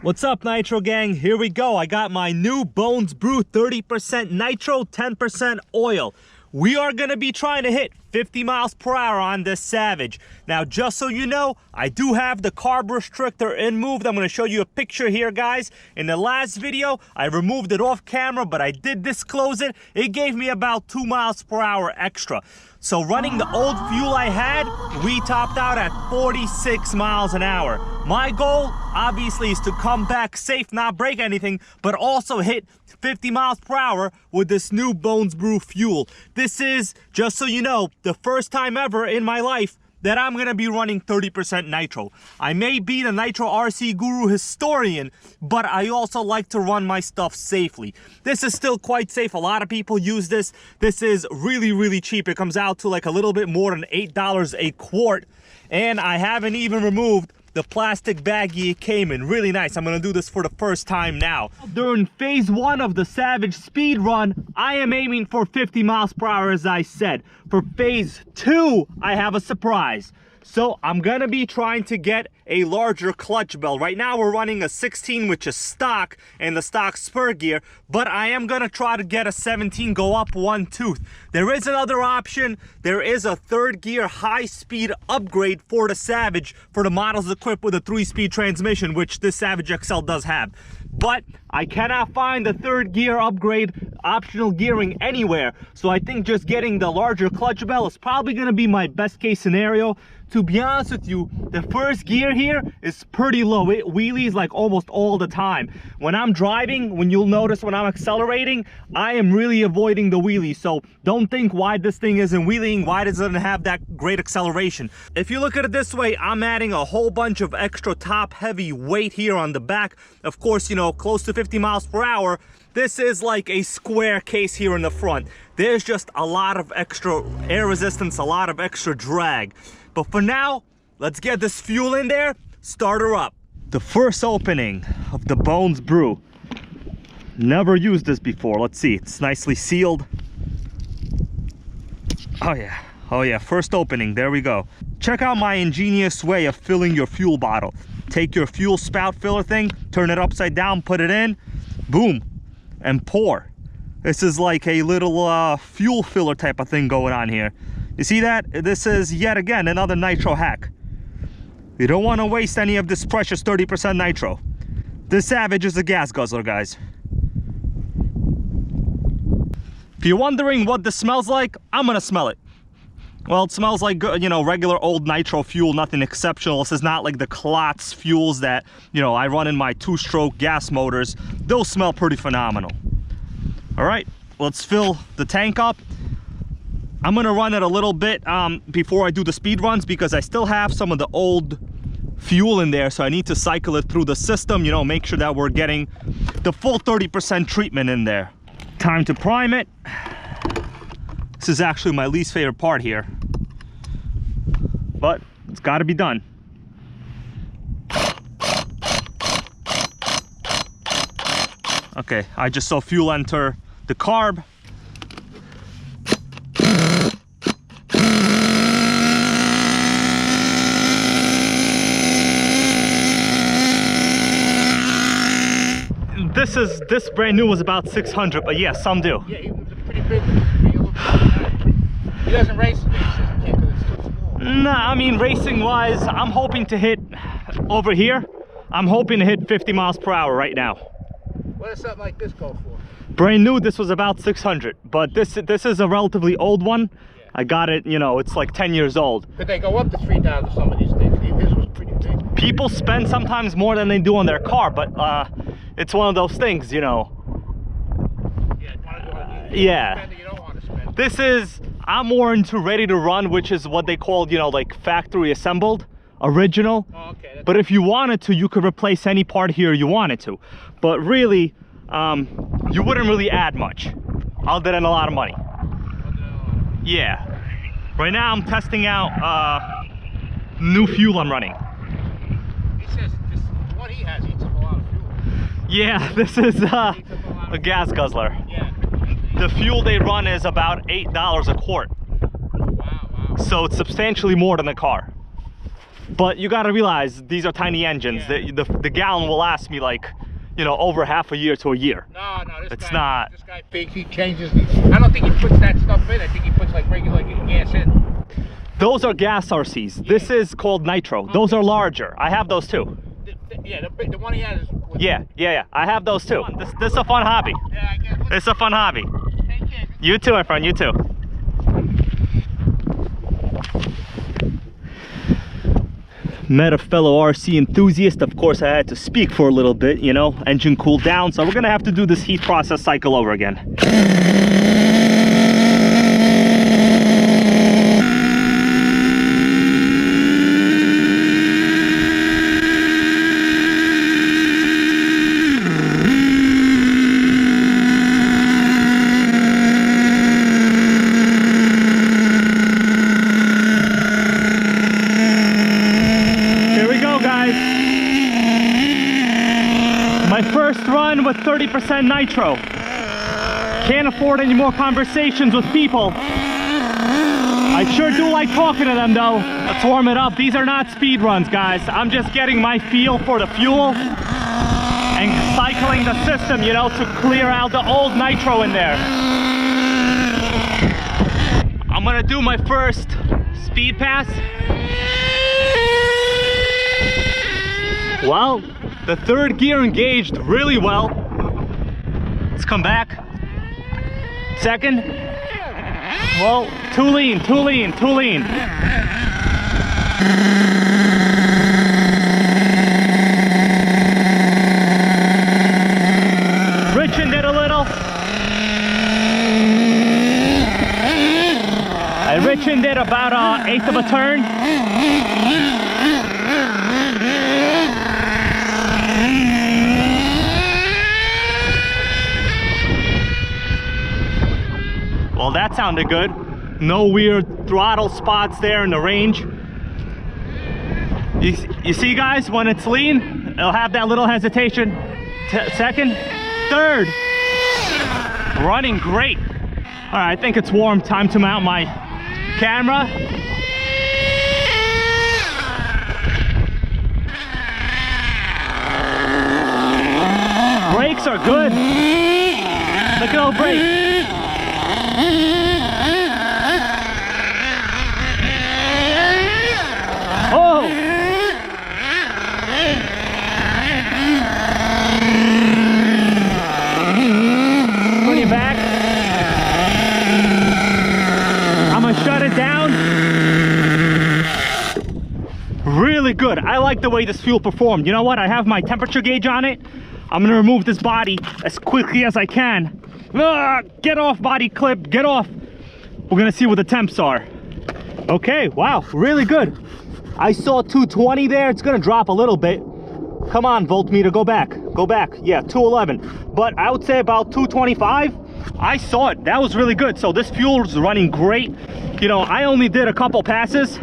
What's up, Nitro Gang? Here we go. I got my new Bones Brew 30% nitro, 10% oil. We are gonna be trying to hit 50 miles per hour on this Savage. Now, just so you know, I do have the carb restrictor in moved. I'm gonna show you a picture here, guys. In the last video, I removed it off camera, but I did disclose it. It gave me about 2 miles per hour extra. So running the old fuel I had, we topped out at 46 miles an hour. My goal, obviously, is to come back safe, not break anything, but also hit 50 miles per hour with this new Bones Brew fuel. This is, just so you know, the first time ever in my life that I'm gonna be running 30% nitro. I may be the Nitro RC Guru historian, but I also like to run my stuff safely. This is still quite safe. A lot of people use this. This is really, really cheap. It comes out to like a little bit more than $8 a quart. And I haven't even removed the plastic baggie it came in. Really nice. I'm gonna do this for the first time now. During phase 1 of the Savage speed run, I am aiming for 50 miles per hour, as I said. For phase 2, I have a surprise. So I'm gonna be trying to get a larger clutch bell. Right now we're running a 16, which is stock, and the stock spur gear, but I am gonna try to get a 17, go up 1 tooth. There is another option. There is a 3rd gear high-speed upgrade for the Savage for the models equipped with a 3-speed transmission, which this Savage XL does have. But I cannot find the 3rd gear upgrade optional gearing anywhere. So I think just getting the larger clutch bell is probably gonna be my best case scenario. To be honest with you, the 1st gear here is pretty low. It wheelies like almost all the time. When I'm driving, when you'll notice when I'm accelerating, I am really avoiding the wheelies. So don't think why this thing isn't wheeling, why does it have that great acceleration. If you look at it this way, I'm adding a whole bunch of extra top heavy weight here on the back. Of course, you know, close to 50 miles per hour. This is like a square case here in the front. There's just a lot of extra air resistance, a lot of extra drag. But for now, let's get this fuel in there, start her up. The first opening of the Bones Brew. Never used this before. Let's see, it's nicely sealed. Oh yeah, first opening, there we go. Check out my ingenious way of filling your fuel bottle. Take your fuel spout filler thing, turn it upside down, put it in, boom, and pour. This is like a little fuel filler type of thing going on here. You see that? This is yet again another nitro hack. You don't want to waste any of this precious 30% nitro. This Savage is a gas guzzler, guys. If you're wondering what this smells like, I'm gonna smell it. Well, it smells like, you know, regular old nitro fuel, nothing exceptional. This is not like the Klotz fuels that, you know, I run in my 2-stroke gas motors. Those smell pretty phenomenal. All right, let's fill the tank up. I'm gonna run it a little bit before I do the speed runs because I still have some of the old fuel in there, so I need to cycle it through the system, you know, make sure that we're getting the full 30% treatment in there. Time to prime it. This is actually my least favorite part here, but it's got to be done. Okay, I just saw fuel enter the carb. This brand new was about 600, but yeah, some do. Yeah, he was a pretty big. He doesn't race. He says he can't because it's too small. Nah, I mean racing wise, I'm hoping to hit over here. I'm hoping to hit 50 miles per hour right now. What does something like this go for? Brand new, this was about 600, but this is a relatively old one. Yeah. I got it, you know, it's like 10 years old. Could they go up to 3,000 some of these things? His was pretty big. People spend sometimes more than they do on their car, but it's one of those things, you know. Yeah. You don't want to spend. This is, I'm more into ready to run, which is what they call, you know, like factory assembled, original. Oh, okay. But if you wanted to, you could replace any part here you wanted to. But really, you wouldn't really add much, other than a lot of money. Yeah. Right now I'm testing out new fuel I'm running. He says this, what he has eats up a lot of fuel. Yeah, this is a gas guzzler. Yeah. the fuel they run is about $8 a quart. Wow. So it's substantially more than the car. But you gotta realize, these are tiny engines. Yeah. The gallon will last me like, you know, over half a year to a year. No, this It's guy, not. This guy fakes, he changes. I don't think he puts that stuff in. I think he puts like regular gas in. Those are gas RCs. Yeah. This is called Nitro. Okay. Those are larger. I have those too. The one he has is... Yeah. I have those too. This is a fun hobby. Yeah, I guess. It's a fun hobby. Take care. You too, my friend, you too. Met a fellow RC enthusiast. Of course, I had to speak for a little bit, you know, engine cooled down, so we're gonna have to do this heat process cycle over again. Run with 30% nitro. Can't afford any more conversations with people. I sure do like talking to them though. Let's warm it up. These are not speed runs, guys. I'm just getting my feel for the fuel and cycling the system, you know, to clear out the old nitro in there. I'm gonna do my first speed pass. Well, the third gear engaged really well. Let's come back. Second. Well, too lean. Richened it a little. I richened it about 1/8 of a turn. Well, that sounded good. No weird throttle spots there in the range. You see, guys, when it's lean, it'll have that little hesitation. Second, third. Running great. All right, I think it's warm. Time to mount my camera. Brakes are good. Look at those brakes. Oh! Put it back. I'm gonna shut it down. Really good. I like the way this fuel performed. You know what? I have my temperature gauge on it. I'm gonna remove this body as quickly as I can. Get off, body clip, get off. We're gonna see what the temps are. Okay, wow, really good. I saw 220 there. It's gonna drop a little bit. Come on, voltmeter, go back. Yeah, 211. But I would say about 225. I saw it. That was really good. So this fuel is running great. You know, I only did a couple passes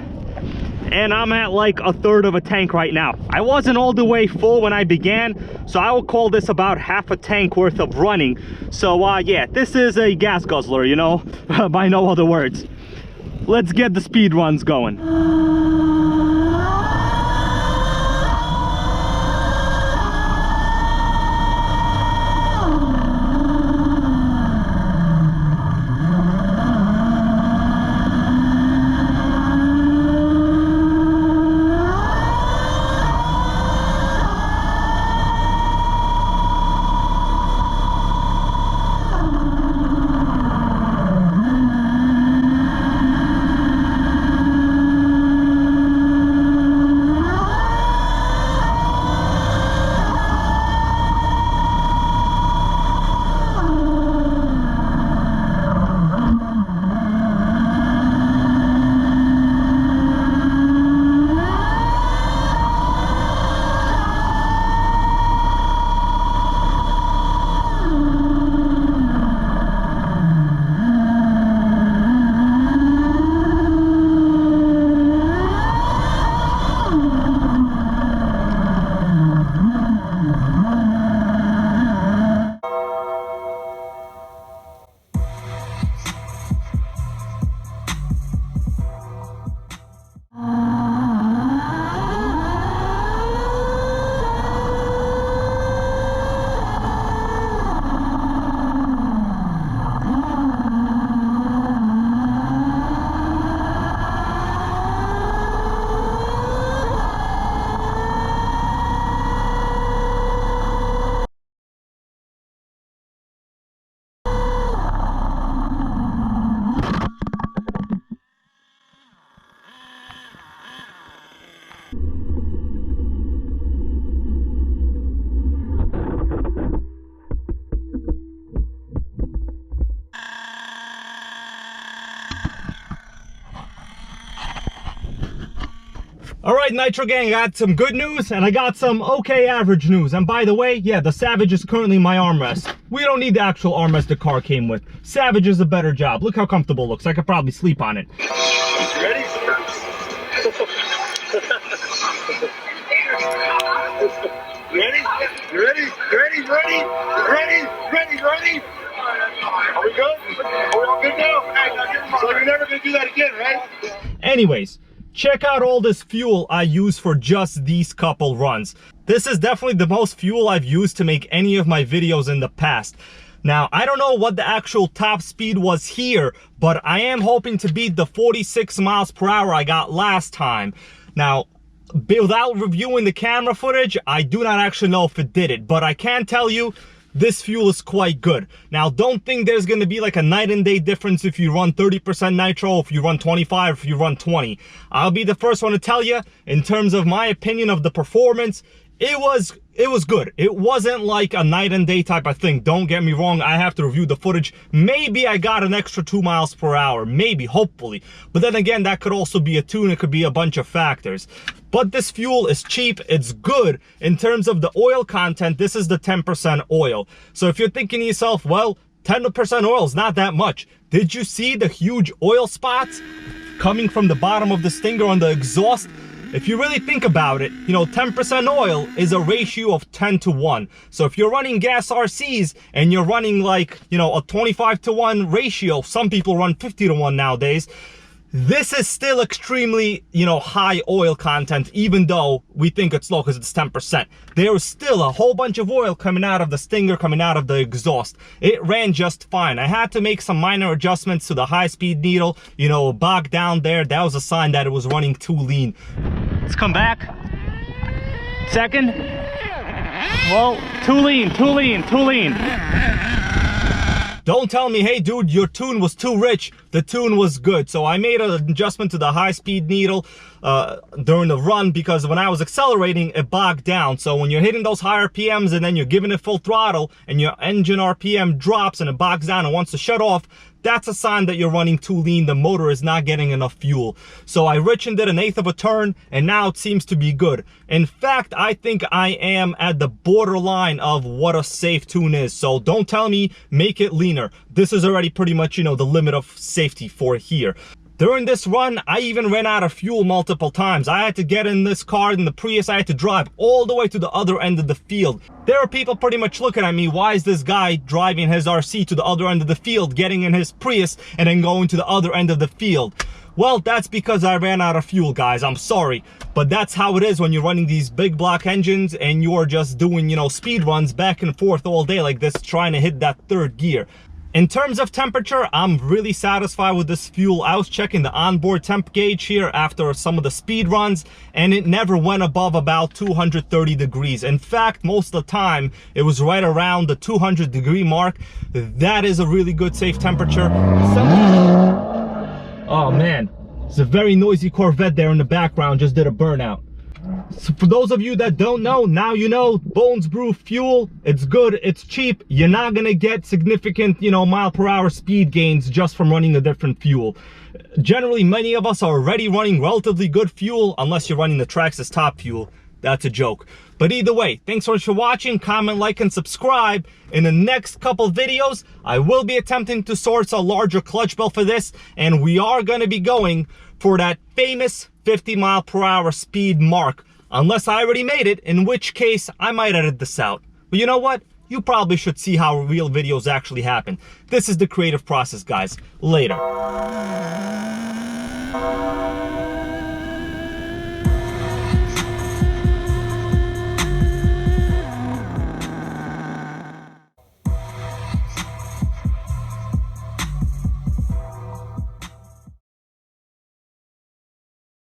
and I'm at like 1/3 of a tank right now. I wasn't all the way full when I began, so I would call this about half a tank worth of running. So yeah, this is a gas guzzler, you know, by no other words. Let's get the speed runs going. All right, Nitro Gang, I got some good news and I got some okay average news. And by the way, yeah, the Savage is currently my armrest. We don't need the actual armrest the car came with. Savage is a better job. Look how comfortable it looks. I could probably sleep on it. Ready? Ready? You ready? Ready? Ready? Ready? Ready? Ready? Are we good? Are we all good now? So you're never gonna do that again, right? Anyways, check out all this fuel I use for just these couple runs. This is definitely the most fuel I've used to make any of my videos in the past. Now, I don't know what the actual top speed was here, but I am hoping to beat the 46 miles per hour I got last time. Now, without reviewing the camera footage, I do not actually know if it did it, but I can tell you this fuel is quite good. Now, don't think there's going to be like a night and day difference if you run 30% nitro, if you run 25, if you run 20. I'll be the first one to tell you, in terms of my opinion of the performance, it was good. It wasn't like a night and day type of thing. Don't get me wrong, I have to review the footage. Maybe I got an extra 2 miles per hour, maybe, hopefully. But then again, that could also be a tune, it could be a bunch of factors. But this fuel is cheap, it's good. In terms of the oil content, this is the 10% oil. So if you're thinking to yourself, well, 10% oil is not that much. Did you see the huge oil spots coming from the bottom of the stinger on the exhaust? If you really think about it, you know, 10% oil is a ratio of 10 to 1. So if you're running gas RCs and you're running like, you know, a 25 to 1 ratio, some people run 50 to 1 nowadays, this is still extremely, you know, high oil content, even though we think it's low because it's 10%. There is still a whole bunch of oil coming out of the stinger, coming out of the exhaust. It ran just fine. I had to make some minor adjustments to the high-speed needle, you know, bogged down there. That was a sign that it was running too lean. Let's come back. Second. Well, too lean, too lean, too lean. Don't tell me, hey dude, your tune was too rich. The tune was good. So I made an adjustment to the high-speed needle during the run, because when I was accelerating, it bogged down. So when you're hitting those high RPMs and then you're giving it full throttle and your engine RPM drops and it bogs down and wants to shut off, that's a sign that you're running too lean. The motor is not getting enough fuel. So I richened it 1/8 of a turn and now it seems to be good. In fact, I think I am at the borderline of what a safe tune is. So don't tell me make it leaner. This is already pretty much, you know, the limit of safety for here. During this run, I even ran out of fuel multiple times. I had to get in this car, in the Prius, I had to drive all the way to the other end of the field. There are people pretty much looking at me, why is this guy driving his RC to the other end of the field, getting in his Prius, and then going to the other end of the field? Well, that's because I ran out of fuel, guys. I'm sorry. But that's how it is when you're running these big block engines and you're just doing, you know, speed runs back and forth all day like this, trying to hit that third gear. In terms of temperature, I'm really satisfied with this fuel. I was checking the onboard temp gauge here after some of the speed runs, and it never went above about 230 degrees. In fact, most of the time, it was right around the 200 degree mark. That is a really good safe temperature. Oh man, it's a very noisy Corvette there in the background, just did a burnout. So for those of you that don't know, now you know. Bones Brew fuel, it's good, it's cheap. You're not gonna get significant, you know, mile per hour speed gains just from running a different fuel. Generally, many of us are already running relatively good fuel, unless you're running the Traxxas top fuel. That's a joke. But either way, thanks so much for watching. Comment, like, and subscribe. In the next couple videos, I will be attempting to source a larger clutch belt for this, and we are going to be going for that famous 50 mile per hour speed mark. Unless I already made it, in which case I might edit this out. But you know what? You probably should see how real videos actually happen. This is the creative process, guys. Later.